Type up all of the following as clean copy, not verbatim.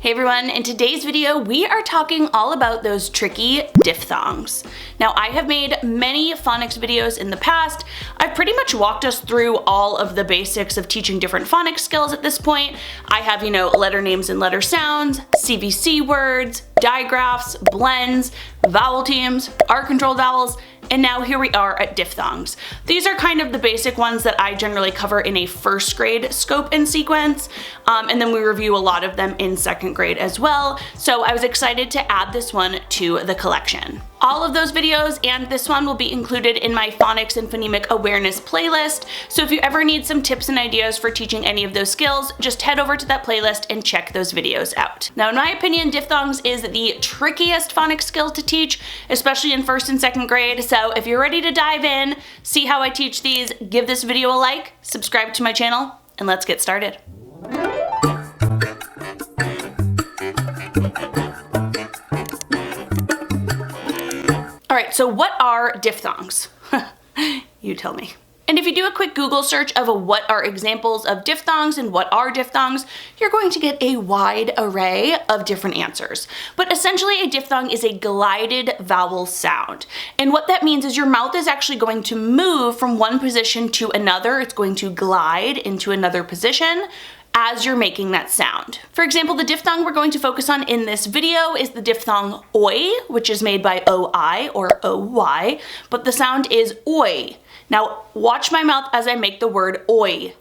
Hey everyone, in today's video we are talking all about those tricky diphthongs. Now I have made many phonics videos in the past. I've pretty much walked us through all of the basics of teaching different phonics skills at this point. I have, letter names and letter sounds, CVC words, digraphs, blends, vowel teams, R-controlled vowels, and now here we are at diphthongs. These are kind of the basic ones that I generally cover in a first grade scope and sequence, and then we review a lot of them in second grade as well, so I was excited to add this one to the collection. All of those videos and this one will be included in my phonics and phonemic awareness playlist, so if you ever need some tips and ideas for teaching any of those skills, just head over to that playlist and check those videos out. Now in my opinion, diphthongs is the trickiest phonics skill to teach, especially in first and second grade, so if you're ready to dive in, see how I teach these, give this video a like, subscribe to my channel, and let's get started. Alright, so what are diphthongs? You tell me. And if you do a quick Google search of what are examples of diphthongs and what are diphthongs, you're going to get a wide array of different answers. But essentially a diphthong is a glided vowel sound. And what that means is your mouth is actually going to move from one position to another. It's going to glide into another position as you're making that sound. For example, the diphthong we're going to focus on in this video is the diphthong oi, which is made by oi or oy, but the sound is oi. Now watch my mouth as I make the word oi,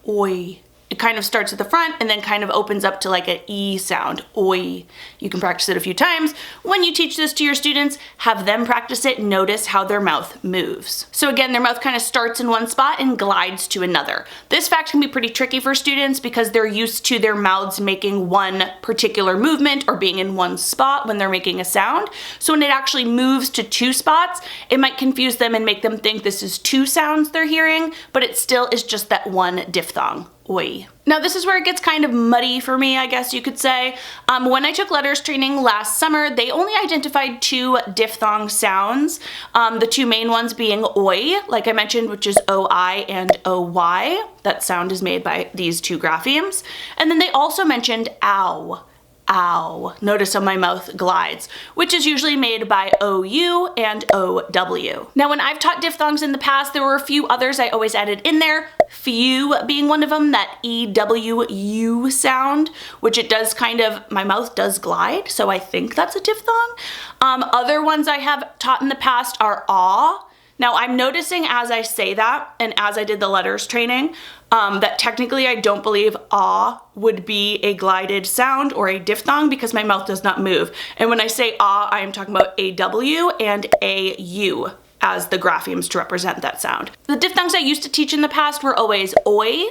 oi. It kind of starts at the front and then kind of opens up to like an E sound, oi. You can practice it a few times. When you teach this to your students, have them practice it, notice how their mouth moves. So again, their mouth kind of starts in one spot and glides to another. This fact can be pretty tricky for students because they're used to their mouths making one particular movement or being in one spot when they're making a sound. So when it actually moves to two spots, it might confuse them and make them think this is two sounds they're hearing, but it still is just that one diphthong. Oi. Now this is where it gets kind of muddy for me, I guess you could say. When I took letters training last summer, they only identified two diphthong sounds. The two main ones being oi, like I mentioned, which is oi and oy. That sound is made by these two graphemes. And then they also mentioned ow. Ow. Notice how my mouth glides, which is usually made by OU and OW. Now when I've taught diphthongs in the past, there were a few others I always added in there, few being one of them, that EWU sound, which it does kind of, my mouth does glide, so I think that's a diphthong. Other ones I have taught in the past are aw. Now I'm noticing as I say that, and as I did the letters training, that technically I don't believe ah would be a glided sound or a diphthong because my mouth does not move. And when I say ah, I am talking about AW and AU as the graphemes to represent that sound. The diphthongs I used to teach in the past were always oi,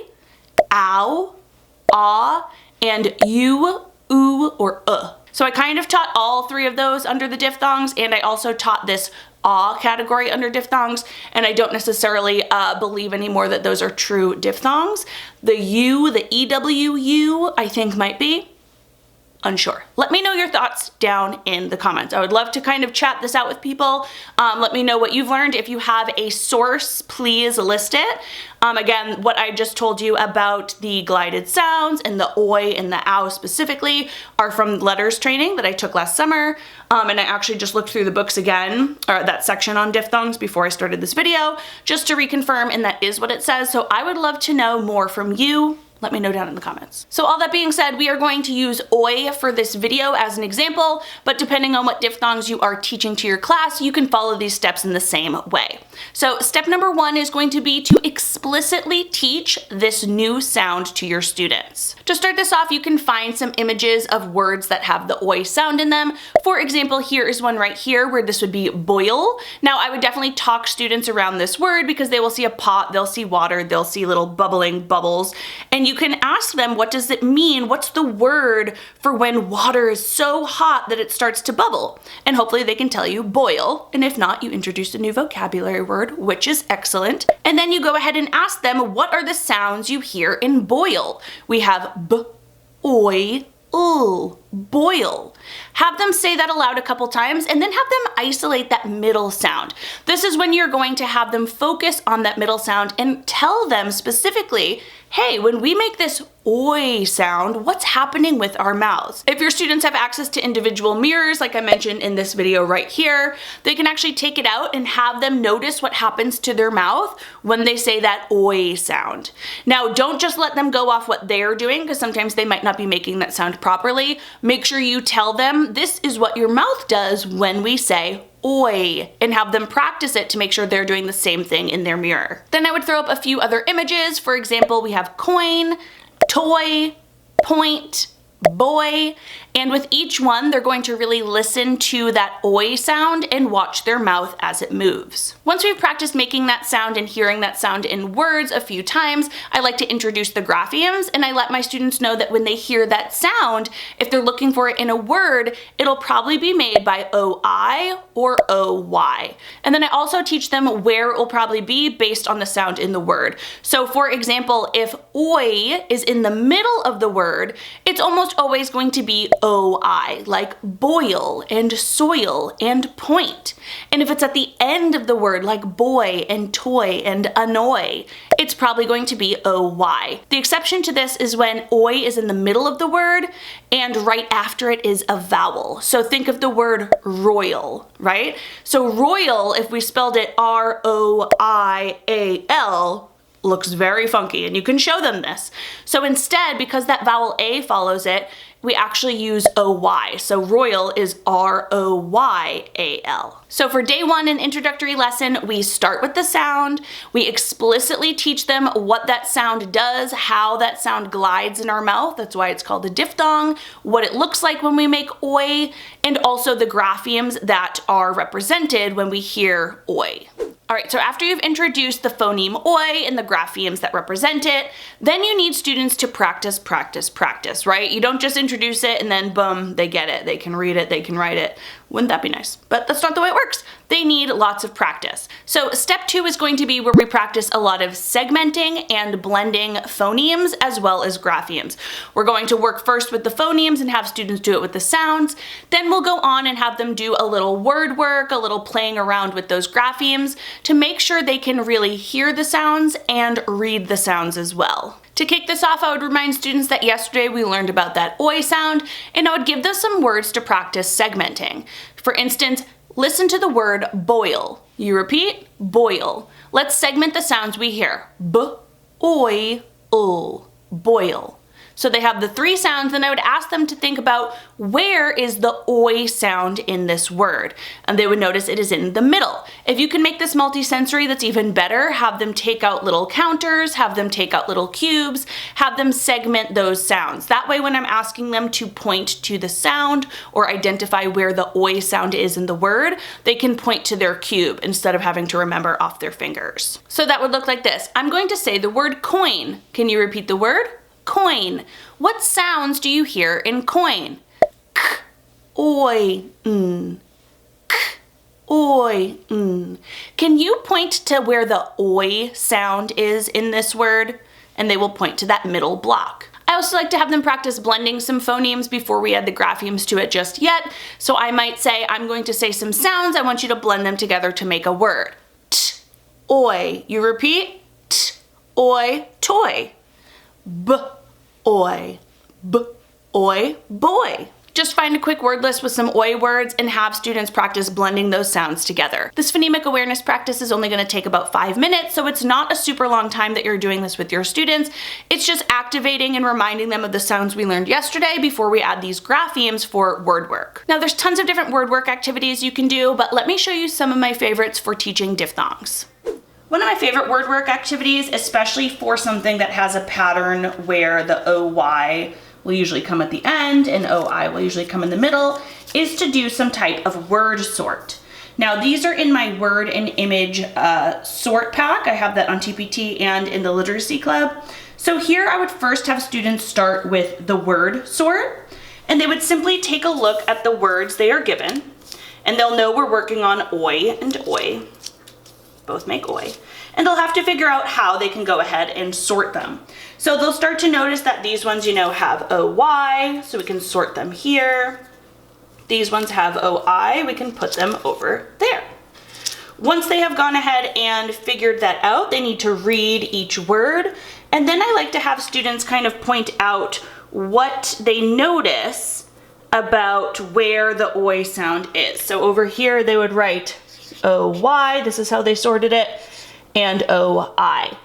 ow, ah, and u, oo, or So I kind of taught all three of those under the diphthongs, and I also taught this ah category under diphthongs, and I don't necessarily believe anymore that those are true diphthongs. The U, the EWU, I think might be. Unsure. Let me know your thoughts down in the comments. I would love to kind of chat this out with people. Let me know what you've learned. If you have a source, please list it. Again, what I just told you about the glided sounds and the oi and the ow specifically are from letters training that I took last summer. And I actually just looked through the books again, or that section on diphthongs before I started this video, just to reconfirm, and that is what it says. So I would love to know more from you. Let me know down in the comments. So all that being said, we are going to use oi for this video as an example, but depending on what diphthongs you are teaching to your class, you can follow these steps in the same way. So step number one is going to be to explicitly teach this new sound to your students. To start this off, you can find some images of words that have the oi sound in them. For example, here is one right here where this would be boil. Now I would definitely talk students around this word because they will see a pot, they'll see water, they'll see little bubbling bubbles, and you can ask them, what does it mean? What's the word for when water is so hot that it starts to bubble? And hopefully they can tell you boil. And if not, you introduce a new vocabulary word, which is excellent. And then you go ahead and ask them, what are the sounds you hear in boil? We have b, oi, ul. boil. Have them say that aloud a couple times and then have them isolate that middle sound. This is when you're going to have them focus on that middle sound and tell them specifically, hey, when we make this oi sound, what's happening with our mouths? If your students have access to individual mirrors, like I mentioned in this video right here, they can actually take it out and have them notice what happens to their mouth when they say that oi sound. Now, don't just let them go off what they're doing, because sometimes they might not be making that sound properly. Make sure you tell them this is what your mouth does when we say oi, and have them practice it to make sure they're doing the same thing in their mirror. Then I would throw up a few other images. For example, we have coin, toy, point, boy, and with each one, they're going to really listen to that oi sound and watch their mouth as it moves. Once we've practiced making that sound and hearing that sound in words a few times, I like to introduce the graphemes, and I let my students know that when they hear that sound, if they're looking for it in a word, it'll probably be made by OI or OY. And then I also teach them where it will probably be based on the sound in the word. So for example, if oi is in the middle of the word, it's almost always going to be OI, like boil and soil and point. And if it's at the end of the word, like boy and toy and annoy, it's probably going to be OY. The exception to this is when oi is in the middle of the word and right after it is a vowel. So think of the word royal, right? So royal, if we spelled it R-O-I-A-L, looks very funky, and you can show them this. So instead, because that vowel A follows it, we actually use OY. So royal is R-O-Y-A-L. So for day one in introductory lesson, we start with the sound. We explicitly teach them what that sound does, how that sound glides in our mouth. That's why it's called a diphthong, what it looks like when we make oi, and also the graphemes that are represented when we hear oi. All right, so after you've introduced the phoneme oi and the graphemes that represent it, then you need students to practice, practice, practice, right? You don't just introduce it and then boom, they get it. They can read it, they can write it. Wouldn't that be nice? But that's not the way it works. They need lots of practice. So step 2 is going to be where we practice a lot of segmenting and blending phonemes as well as graphemes. We're going to work first with the phonemes and have students do it with the sounds. Then we'll go on and have them do a little word work, a little playing around with those graphemes to make sure they can really hear the sounds and read the sounds as well. To kick this off, I would remind students that yesterday we learned about that oi sound, and I would give them some words to practice segmenting. For instance, listen to the word boil. You repeat, boil. Let's segment the sounds we hear. B, oi, ul, boil. So they have the 3 sounds, and I would ask them to think about where is the oi sound in this word. And they would notice it is in the middle. If you can make this multisensory, that's even better. Have them take out little counters, have them take out little cubes, have them segment those sounds. That way when I'm asking them to point to the sound or identify where the oi sound is in the word, they can point to their cube instead of having to remember off their fingers. So that would look like this. I'm going to say the word coin. Can you repeat the word? Coin. What sounds do you hear in coin? K, oi, n. K, oi, n. Can you point to where the oi sound is in this word? And they will point to that middle block. I also like to have them practice blending some phonemes before we add the graphemes to it just yet. So I might say, I'm going to say some sounds. I want you to blend them together to make a word. T, oi. You repeat? T, oi, toy. B, oi, b, oi, boy. Just find a quick word list with some oi words and have students practice blending those sounds together. This phonemic awareness practice is only going to take about 5 minutes, so it's not a super long time that you're doing this with your students. It's just activating and reminding them of the sounds we learned yesterday before we add these graphemes for word work. Now there's tons of different word work activities you can do, but let me show you some of my favorites for teaching diphthongs. One of my favorite word work activities, especially for something that has a pattern where the OY will usually come at the end and OI will usually come in the middle, is to do some type of word sort. Now these are in my word and image sort pack. I have that on TPT and in the literacy club. So here I would first have students start with the word sort, and they would simply take a look at the words they are given, and they'll know we're working on oi and oi. Both make oi. and they'll have to figure out how they can go ahead and sort them. So they'll start to notice that these ones, you know, have OY, so we can sort them here. These ones have OI, we can put them over there. Once they have gone ahead and figured that out, they need to read each word. And then I like to have students kind of point out what they notice about where the OI sound is. So over here, they would write OY, this is how they sorted it, and OI.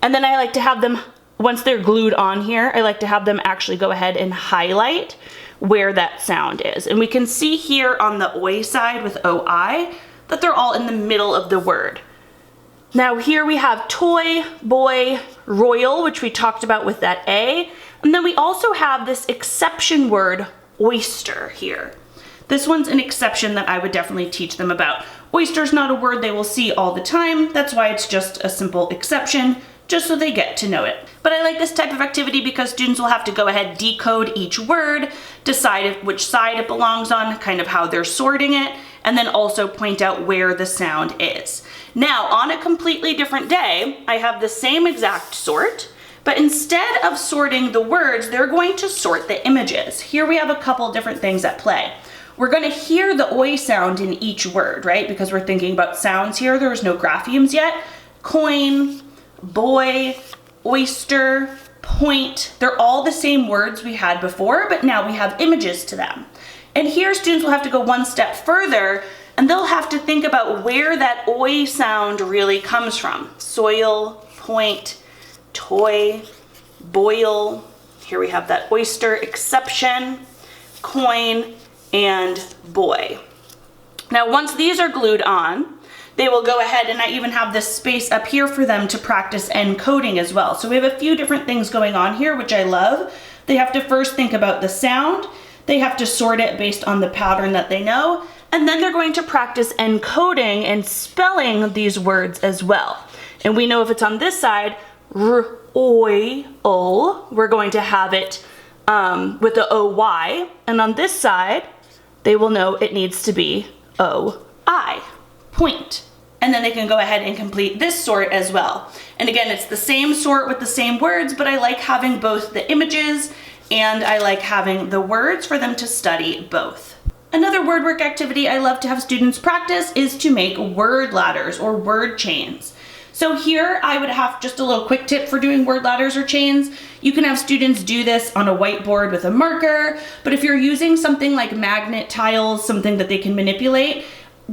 And then I like to have them, once they're glued on here, I like to have them actually go ahead and highlight where that sound is. And we can see here on the OI side with OI, that they're all in the middle of the word. Now here we have toy, boy, royal, which we talked about with that A. And then we also have this exception word, oyster, here. This one's an exception that I would definitely teach them about. Oyster's not a word they will see all the time. That's why it's just a simple exception, just so they get to know it. But I like this type of activity because students will have to go ahead, decode each word, decide which side it belongs on, kind of how they're sorting it, and then also point out where the sound is. Now, on a completely different day, I have the same exact sort, but instead of sorting the words, they're going to sort the images. Here we have a couple different things at play. We're going to hear the oi sound in each word, right? Because we're thinking about sounds here. There's no graphemes yet. Coin, boy, oyster, point. They're all the same words we had before, but now we have images to them. And here students will have to go one step further, and they'll have to think about where that oi sound really comes from. Soil, point, toy, boil. Here we have that oyster, exception, coin, and boy. Now once these are glued on, they will go ahead, and I even have this space up here for them to practice encoding as well. So we have a few different things going on here, which I love. They have to first think about the sound. They have to sort it based on the pattern that they know, and then they're going to practice encoding and spelling these words as well. And we know if it's on this side, royal, we're going to have it with the OY, and on this side, they will know it needs to be OI, point. And then they can go ahead and complete this sort as well. And again, it's the same sort with the same words, but I like having both the images and I like having the words for them to study both. Another word work activity I love to have students practice is to make word ladders or word chains. So here I would have just a little quick tip for doing word ladders or chains. You can have students do this on a whiteboard with a marker, but if you're using something like magnet tiles, something that they can manipulate,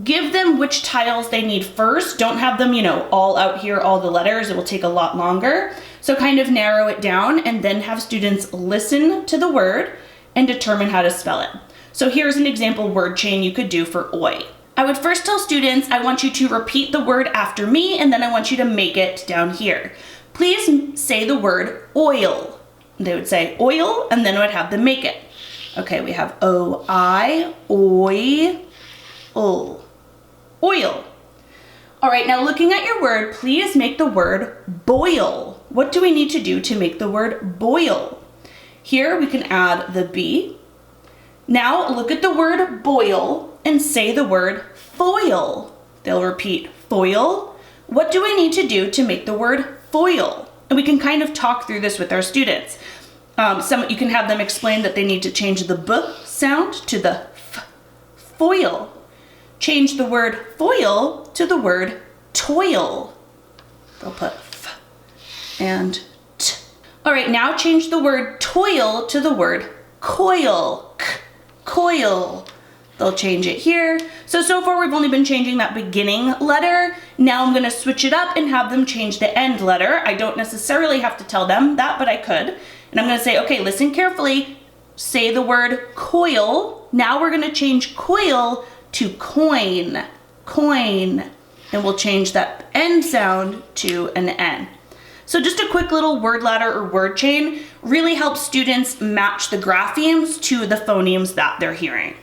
give them which tiles they need first. Don't have them, all out here, all the letters. It will take a lot longer. So kind of narrow it down and then have students listen to the word and determine how to spell it. So here's an example word chain you could do for oi. I would first tell students, I want you to repeat the word after me, and then I want you to make it down here. Please say the word oil. They would say oil, and then I would have them make it. Okay, we have O-I, oi, ul. Oil. All right, now looking at your word, please make the word boil. What do we need to do to make the word boil? Here we can add the B. Now look at the word boil and say the word foil. They'll repeat foil. What do I need to do to make the word foil? And we can kind of talk through this with our students. You can have them explain that they need to change the B sound to the F, foil. Change the word foil to the word toil. They'll put F and T. All right, now change the word toil to the word coil. K, coil. They'll change it here. So far we've only been changing that beginning letter. Now I'm gonna switch it up and have them change the end letter. I don't necessarily have to tell them that, but I could. And I'm gonna say, okay, listen carefully. Say the word coil. Now we're gonna change coil to coin, coin. And we'll change that end sound to an N. So just a quick little word ladder or word chain really helps students match the graphemes to the phonemes that they're hearing.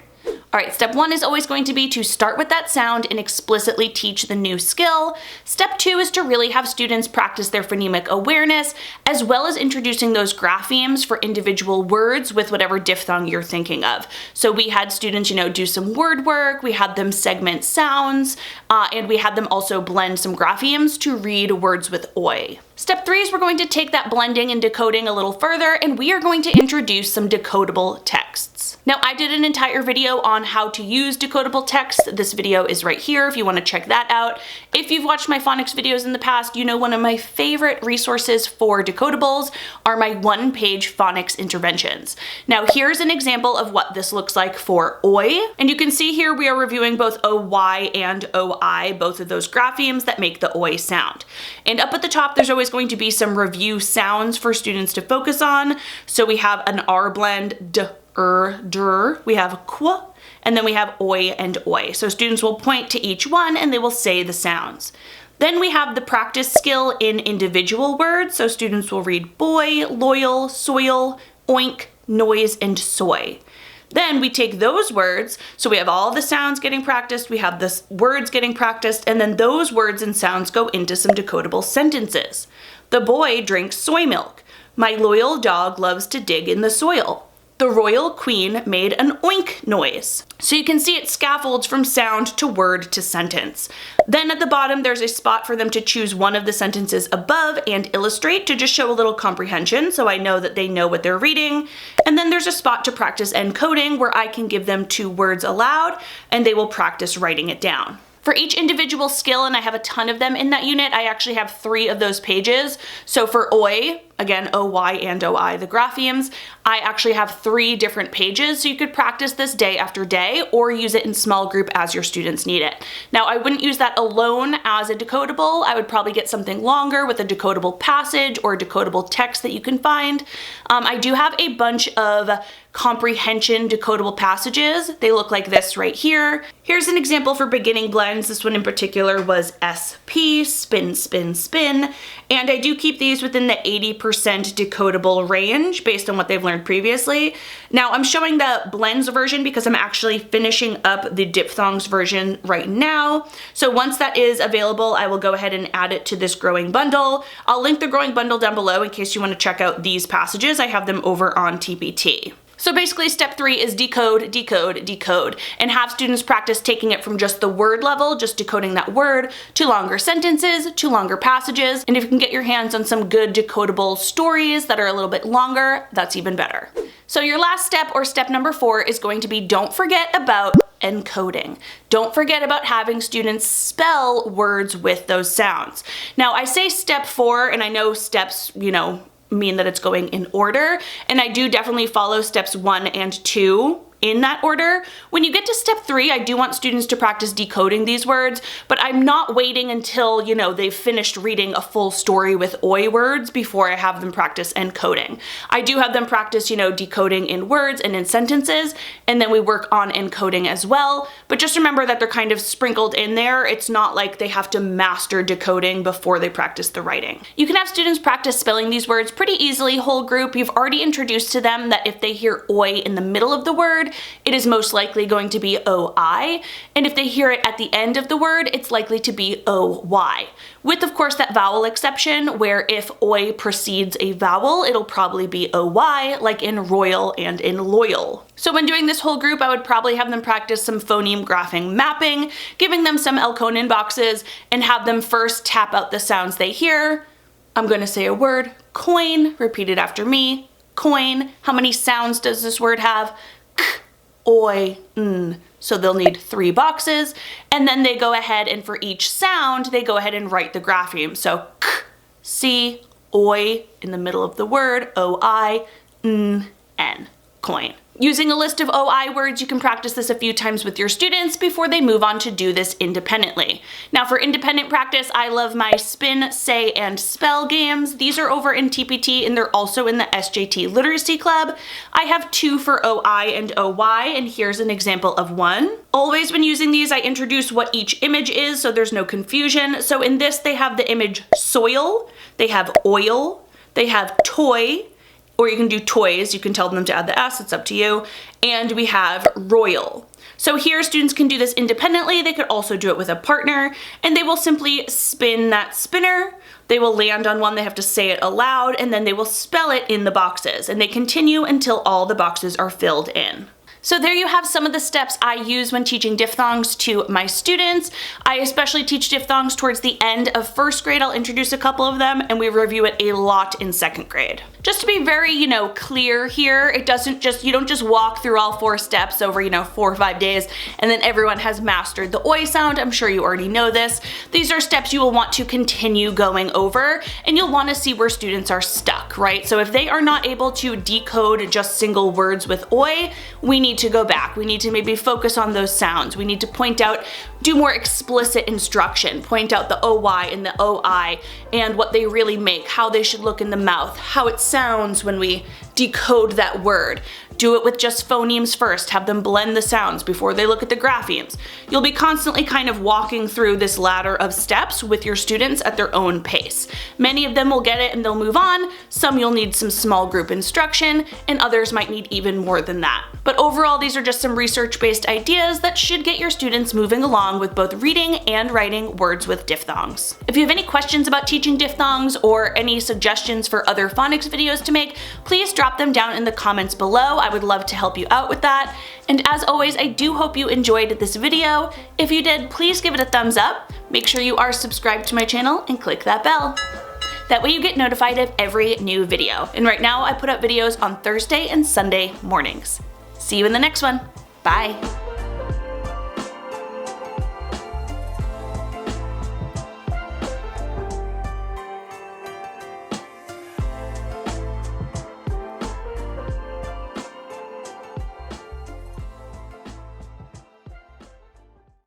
All right, step 1 is always going to be to start with that sound and explicitly teach the new skill. Step 2 is to really have students practice their phonemic awareness, as well as introducing those graphemes for individual words with whatever diphthong you're thinking of. So we had students, do some word work, we had them segment sounds, and we had them also blend some graphemes to read words with oi. Step 3 is we're going to take that blending and decoding a little further, and we are going to introduce some decodable texts. Now, I did an entire video on how to use decodable text. This video is right here if you want to check that out. If you've watched my phonics videos in the past, you know one of my favorite resources for decodables are my one-page phonics interventions. Now, here's an example of what this looks like for oi, and you can see here we are reviewing both oy and oi, both of those graphemes that make the oi sound. And up at the top, there's always going to be some review sounds for students to focus on. So we have an R blend, d, dr, we have qu, and then we have oi and oi. So students will point to each one and they will say the sounds. Then we have the practice skill in individual words. So students will read boy, loyal, soil, oink, noise, and soy. Then we take those words, so we have all the sounds getting practiced, we have the words getting practiced, and then those words and sounds go into some decodable sentences. The boy drinks soy milk. My loyal dog loves to dig in the soil. The royal queen made an oink noise. So you can see it scaffolds from sound to word to sentence. Then at the bottom, there's a spot for them to choose one of the sentences above and illustrate to just show a little comprehension, so I know that they know what they're reading. And then there's a spot to practice encoding where I can give them 2 words aloud and they will practice writing it down. For each individual skill, and I have a ton of them in that unit, I actually have 3 of those pages. So for oi, again, oy and oi, the graphemes, I actually have 3 different pages, so you could practice this day after day or use it in small group as your students need it. Now, I wouldn't use that alone as a decodable. I would probably get something longer with a decodable passage or decodable text that you can find. I do have a bunch of comprehension decodable passages. They look like this right here. Here's an example for beginning blends. This one in particular was SP, spin, spin, spin. And I do keep these within the 80% decodable range based on what they've learned previously. Now I'm showing the blends version because I'm actually finishing up the diphthongs version right now. So once that is available, I will go ahead and add it to this growing bundle. I'll link the growing bundle down below in case you want to check out these passages. I have them over on TPT. So basically step 3 is decode, decode, decode, and have students practice taking it from just the word level, just decoding that word, to longer sentences, to longer passages, and if you can get your hands on some good decodable stories that are a little bit longer, that's even better. So your last step, or step number 4, is going to be don't forget about encoding. Don't forget about having students spell words with those sounds. Now I say step 4, and I know steps, mean that it's going in order, and I do definitely follow steps 1 and 2 in that order. When you get to step 3, I do want students to practice decoding these words, but I'm not waiting until, they've finished reading a full story with oi words before I have them practice encoding. I do have them practice, decoding in words and in sentences, and then we work on encoding as well, but just remember that they're kind of sprinkled in there. It's not like they have to master decoding before they practice the writing. You can have students practice spelling these words pretty easily, whole group. You've already introduced to them that if they hear oi in the middle of the word, it is most likely going to be oi, and if they hear it at the end of the word, it's likely to be oy. With, of course, that vowel exception, where if oi precedes a vowel, it'll probably be oy, like in royal and in loyal. So when doing this whole group, I would probably have them practice some phoneme graphing mapping, giving them some Encoding boxes, and have them first tap out the sounds they hear. I'm going to say a word, coin, repeat it after me, coin. How many sounds does this word have? K, oi, n. So they'll need 3 boxes, and then they go ahead and for each sound, they go ahead and write the grapheme. So k, c, oi in the middle of the word, oi, n, coin. Using a list of OI words, you can practice this a few times with your students before they move on to do this independently. Now for independent practice, I love my spin, say, and spell games. These are over in TPT and they're also in the SJT Literacy Club. I have 2 for OI and OY, and here's an example of one. Always when using these, I introduce what each image is so there's no confusion. So in this, they have the image soil, they have oil, they have toy, or you can do toys. You can tell them to add the S, it's up to you. And we have royal. So here students can do this independently. They could also do it with a partner, and they will simply spin that spinner. They will land on one, they have to say it aloud, and then they will spell it in the boxes, and they continue until all the boxes are filled in. So there you have some of the steps I use when teaching diphthongs to my students. I especially teach diphthongs towards the end of first grade. I'll introduce a couple of them, and we review it a lot in second grade. Just to be very, clear here, you don't just walk through all 4 steps over, 4 or 5 days, and then everyone has mastered the oi sound. I'm sure you already know this. These are steps you will want to continue going over, and you'll want to see where students are stuck, right? So if they are not able to decode just single words with oi, we need to go back. We need to maybe focus on those sounds. We need to point out, do more explicit instruction, point out the OY and the OI and what they really make, how they should look in the mouth, how it sounds when we decode that word. Do it with just phonemes first, have them blend the sounds before they look at the graphemes. You'll be constantly kind of walking through this ladder of steps with your students at their own pace. Many of them will get it and they'll move on, some you'll need some small group instruction, and others might need even more than that. But overall, these are just some research-based ideas that should get your students moving along with both reading and writing words with diphthongs. If you have any questions about teaching diphthongs or any suggestions for other phonics videos to make, please drop them down in the comments below. I would love to help you out with that. And as always, I do hope you enjoyed this video. If you did, please give it a thumbs up. Make sure you are subscribed to my channel and click that bell. That way you get notified of every new video. And right now I put up videos on Thursday and Sunday mornings. See you in the next one. Bye.